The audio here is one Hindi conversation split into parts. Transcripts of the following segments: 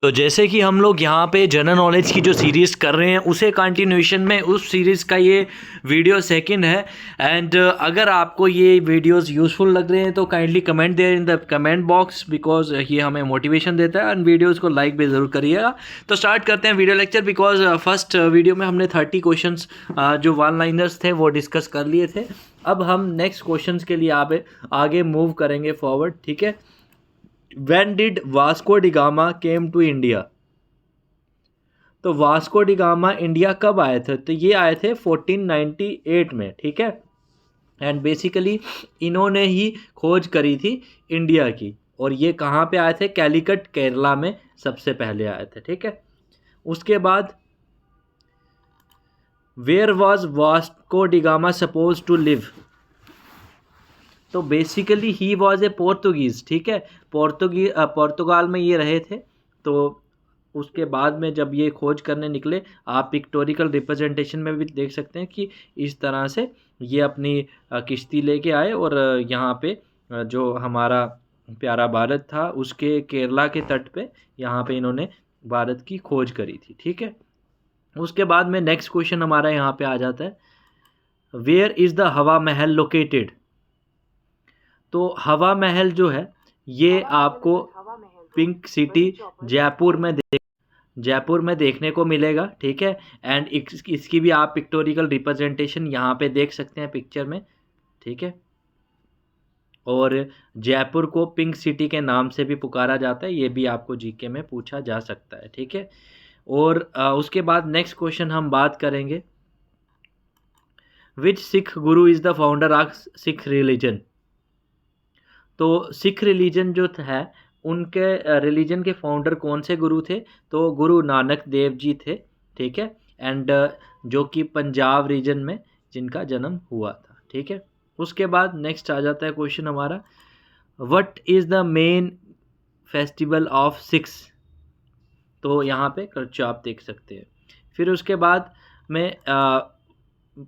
तो जैसे कि हम लोग यहाँ पे जनरल नॉलेज की जो सीरीज़ कर रहे हैं उसे कंटिन्यूएशन में उस सीरीज़ का ये वीडियो सेकंड है। एंड अगर आपको ये वीडियोस यूज़फुल लग रहे हैं तो kindly comment there in the comment box, because ये हमें मोटिवेशन देता है। एंड वीडियोस को लाइक भी ज़रूर करिएगा। तो स्टार्ट करते हैं video lecture, because first video में हमने 30 क्वेश्चंस जो वन लाइनर्स थे वो डिस्कस कर लिए थे। अब हम नेक्स्ट क्वेश्चंस के लिए आगे मूव करेंगे फॉरवर्ड, ठीक है। When did Vasco da Gama came to India? तो वास्को डी गामा इंडिया कब आए थे? तो ये आए थे 1498 में, ठीक है। एंड बेसिकली इन्होंने ही खोज करी थी इंडिया की। और ये कहाँ पे आए थे? कैलीकट, केरला में सबसे पहले आए थे, ठीक है। उसके बाद where was Vasco da Gama suppose to live? तो basically he was a Portuguese, ठीक है। पुर्तगाल में ये रहे थे। तो उसके बाद में जब ये खोज करने निकले, आप पिक्टोरिकल रिप्रेजेंटेशन में भी देख सकते हैं कि इस तरह से ये अपनी किश्ती लेके आए और यहाँ पे जो हमारा प्यारा भारत था उसके केरला के तट पे यहाँ पे इन्होंने भारत की खोज करी थी, ठीक है। उसके बाद में नेक्स्ट क्वेश्चन हमारा यहाँ पे आ जाता है, वेयर इज़ द हवा महल लोकेटेड? तो हवा महल जो है ये आपको पिंक सिटी जयपुर में देखने को मिलेगा, ठीक है। एंड इसकी भी आप पिक्टोरिकल रिप्रेजेंटेशन यहाँ पे देख सकते हैं पिक्चर में, ठीक है। और जयपुर को पिंक सिटी के नाम से भी पुकारा जाता है, ये भी आपको जीके में पूछा जा सकता है, ठीक है। और उसके बाद नेक्स्ट क्वेश्चन हम बात करेंगे, विच सिख गुरु is the founder of Sikh religion? तो सिख रिलीजन जो है उनके रिलीजन के फाउंडर कौन से गुरु थे? तो गुरु नानक देव जी थे, ठीक है। एंड जो कि पंजाब रीजन में जिनका जन्म हुआ था, ठीक है। उसके बाद नेक्स्ट आ जाता है क्वेश्चन हमारा, what is the main festival of Sikhs? तो यहाँ पे खर्चा आप देख सकते हैं। फिर उसके बाद में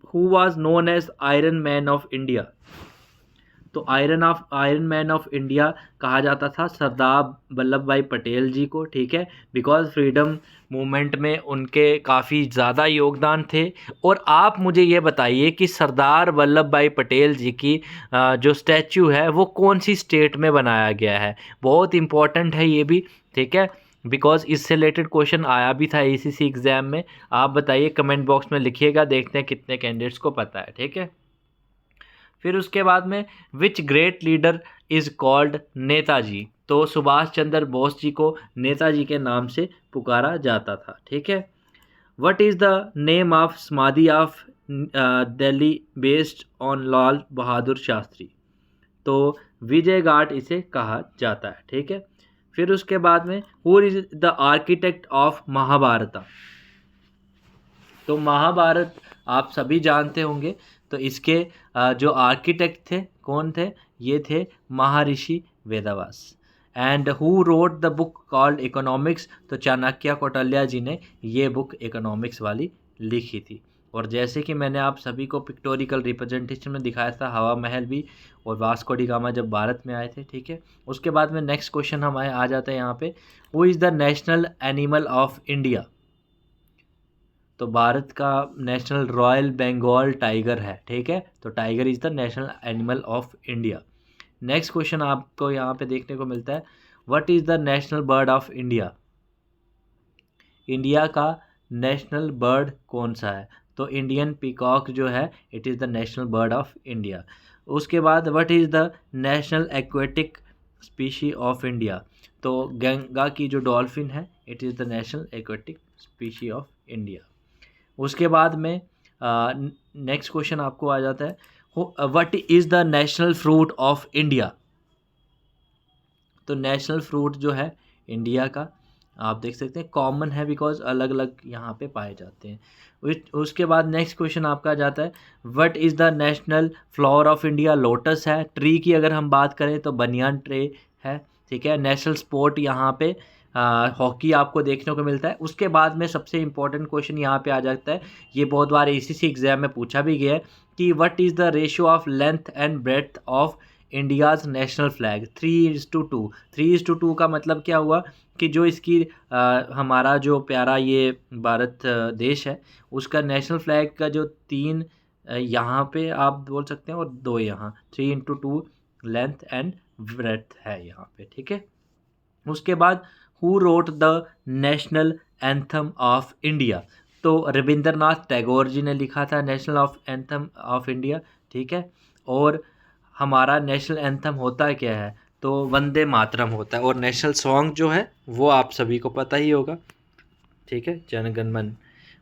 who was known as Iron Man of India? तो आयरन मैन ऑफ इंडिया कहा जाता था सरदार वल्लभ भाई पटेल जी को, ठीक है। बिकॉज फ्रीडम मूवमेंट में उनके काफ़ी ज़्यादा योगदान थे। और आप मुझे ये बताइए कि सरदार वल्लभ भाई पटेल जी की जो स्टैचू है वो कौन सी स्टेट में बनाया गया है? बहुत इंपॉर्टेंट है ये भी, ठीक है। बिकॉज इससे रिलेटेड क्वेश्चन आया भी था ACC एग्ज़ाम में। आप बताइए, कमेंट बॉक्स में लिखिएगा, देखते हैं कितने कैंडिडेट्स को पता है, ठीक है। फिर उसके बाद में which great leader is called Netaji? तो सुभाष चंद्र बोस जी को नेताजी के नाम से पुकारा जाता था, ठीक है। What is the name of समाधि of Delhi based on Lal Bahadur Shastri? तो विजय घाट इसे कहा जाता है, ठीक है। फिर उसके बाद में who is the architect of Mahabharat? तो महाभारत आप सभी जानते होंगे। तो इसके जो आर्किटेक्ट थे कौन थे? ये थे Maharshi Vedvyas. And who wrote the book called economics? तो चाणक्य कौटिल्य जी ने ये बुक इकोनॉमिक्स वाली लिखी थी। और जैसे कि मैंने आप सभी को पिक्टोरिकल रिप्रेजेंटेशन में दिखाया था, हवा महल भी और वास्को डी गामा जब भारत में आए थे, ठीक है। उसके बाद में नेक्स्ट क्वेश्चन हमारे आ जाता है यहाँ पे, who is the national animal of India? तो भारत का नेशनल रॉयल बंगाल टाइगर है, ठीक है। तो tiger is the national animal of India. Next question आपको यहाँ पे देखने को मिलता है, what is the national bird of India? India का नेशनल बर्ड कौन सा है? तो इंडियन पीकॉक जो है it is the national bird of India. उसके बाद what is the national aquatic species of India? तो गंगा की जो डॉल्फिन है it is the national aquatic species of India. उसके बाद में नेक्स्ट क्वेश्चन आपको आ जाता है, what is the national fruit of India? तो नेशनल फ्रूट जो है इंडिया का आप देख सकते हैं कॉमन है, बिकॉज अलग अलग यहाँ पे पाए जाते हैं। उसके बाद नेक्स्ट क्वेश्चन आपका जाता है, what is the national flower of India? Lotus है। ट्री की अगर हम बात करें तो बनियान ट्री है, ठीक है। नेशनल स्पोर्ट यहाँ पे हॉकी आपको देखने को मिलता है। उसके बाद में सबसे इंपॉर्टेंट क्वेश्चन यहाँ पे आ जाता है, ये बहुत बार ACC एग्जाम में पूछा भी गया है कि what is the ratio of length and breadth of India's national flag? 3:2। 3:2 का मतलब क्या हुआ कि जो इसकी हमारा जो प्यारा ये भारत देश है, उसका नेशनल फ्लैग का जो 3 यहाँ पे आप बोल सकते हैं और 2 यहाँ, 3x2 लेंथ एंड ब्रेड्थ है यहाँ पे, ठीक है। उसके बाद who wrote the national anthem of India, तो रविंद्रनाथ टैगोर जी ने लिखा था national of anthem of India, ठीक है। और हमारा नेशनल एंथम होता क्या है, तो वंदे मातरम होता है। और नेशनल सॉन्ग जो है वो आप सभी को पता ही होगा, ठीक है, जन गण मन।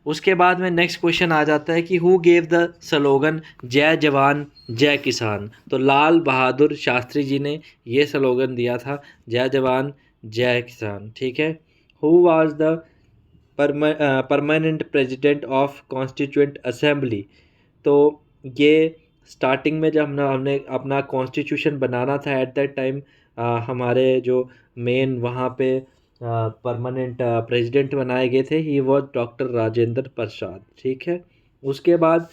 उसके बाद में नेक्स्ट क्वेश्चन आ जाता है कि हु गेव द स्लोगन जय जवान जय किसान, तो लाल बहादुर शास्त्री जी ने ये स्लोगन दिया था, जय जवान जय किसान, ठीक है। Who was the permanent president of constituent assembly, तो ये स्टार्टिंग में जब हमने अपना कॉन्स्टिट्यूशन बनाना था एट दैट टाइम हमारे जो मेन वहाँ पे परमानेंट प्रेसिडेंट बनाए गए थे, he was doctor Rajendra Prasad, ठीक है। उसके बाद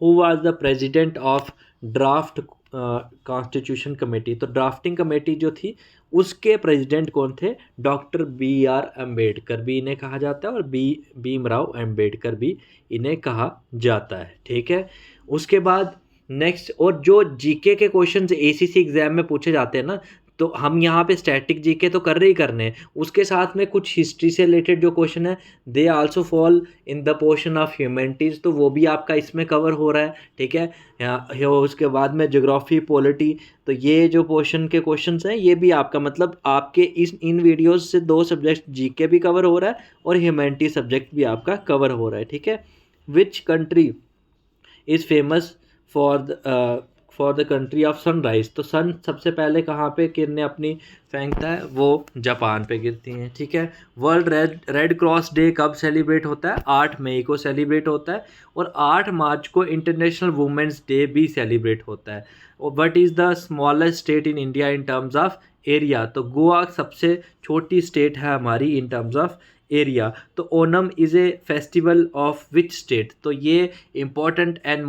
who was the president of draft constitution committee, तो ड्राफ्टिंग कमेटी जो थी उसके प्रेसिडेंट कौन थे, डॉक्टर B.R. अम्बेडकर भी इन्हें कहा जाता है और भीमराव अम्बेडकर भी इन्हें कहा जाता है, ठीक है। उसके बाद नेक्स्ट, और जो जीके के क्वेश्चन ACC एग्जाम में पूछे जाते हैं ना, तो हम यहाँ पे स्टैटिक जीके तो कर रहे ही करने हैं, उसके साथ में कुछ हिस्ट्री से रिलेटेड जो क्वेश्चन है they also fall in the portion of humanities, तो वो भी आपका इसमें कवर हो रहा है, ठीक है। उसके बाद में ज्योग्राफी पॉलिटी, तो ये जो पोर्शन के क्वेश्चंस हैं ये भी आपका मतलब आपके इन वीडियोस से 2 सब्जेक्ट जीके भी कवर हो रहा है और ह्यूमैनिटी सब्जेक्ट भी आपका कवर हो रहा है, ठीक है। Which country is famous for the country of sunrise, तो सन सबसे पहले कहाँ पे किरणें अपनी फेंकता है, वो जापान पे गिरती हैं, ठीक है। वर्ल्ड रेड क्रॉस डे कब सेलिब्रेट होता है, 8 मई को सेलिब्रेट होता है। और 8 मार्च को इंटरनेशनल वुमेंस डे भी सेलिब्रेट होता है। और what is the smallest state in India in terms of area, तो गोवा सबसे छोटी स्टेट है हमारी इन टर्म्स ऑफ एरिया। तो Onam is a festival of which state, तो ये important and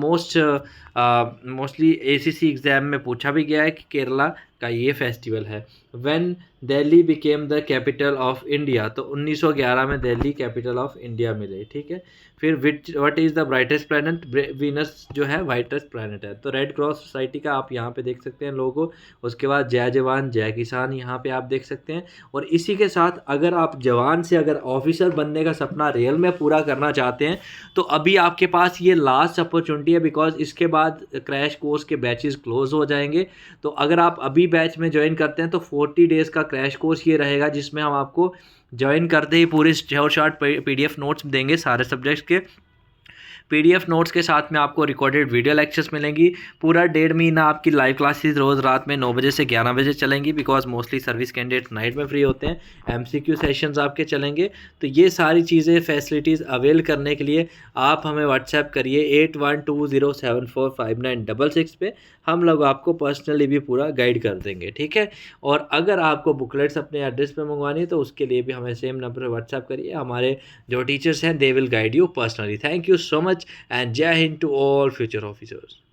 mostly ACC exam में पूछा भी गया है कि केरला का ये फेस्टिवल है। When Delhi became the capital of India, तो 1911 में दिल्ली कैपिटल ऑफ इंडिया मिले, ठीक है। फिर what is the brightest planet, Venus जो है ब्राइटेस्ट प्लैनेट है। तो रेड क्रॉस सोसाइटी का आप यहाँ पे देख सकते हैं लोगो। उसके बाद जय जवान जय किसान यहाँ पे आप देख सकते हैं। और इसी के साथ अगर आप जवान से अगर ऑफिसर बनने का सपना रियल में पूरा करना चाहते हैं तो अभी आपके पास ये लास्ट अपॉर्चुनिटी है, बिकॉज इसके बाद क्रैश कोर्स के बैचेस क्लोज हो जाएंगे। तो अगर आप अभी बैच में ज्वाइन करते हैं तो 40 डेज़ का क्रैश कोर्स ये रहेगा, जिसमें हम आपको ज्वाइन करते ही पूरे शॉर्ट PDF नोट्स देंगे सारे सब्जेक्ट्स के। PDF नोट्स के साथ में आपको रिकॉर्डेड वीडियो लेक्चर्स मिलेंगी। पूरा 1.5 महीना आपकी लाइव क्लासेस रोज़ रात में 9 बजे से 11 बजे चलेंगी, because mostly service candidate night में फ्री होते हैं। MCQ सेशंस आपके चलेंगे। तो ये सारी चीज़ें फैसिलिटीज़ अवेल करने के लिए आप हमें व्हाट्सएप करिए 8120745966 पे, हम लोग आपको पर्सनली भी पूरा गाइड कर देंगे, ठीक है। और अगर आपको बुकलेट्स अपने एड्रेस पे मंगवानी है तो उसके लिए भी हमें सेम नंबर पर व्हाट्सएप करिए। हमारे जो टीचर्स हैं they will guide you personally. Thank you so much and Jai Hind to all future officers.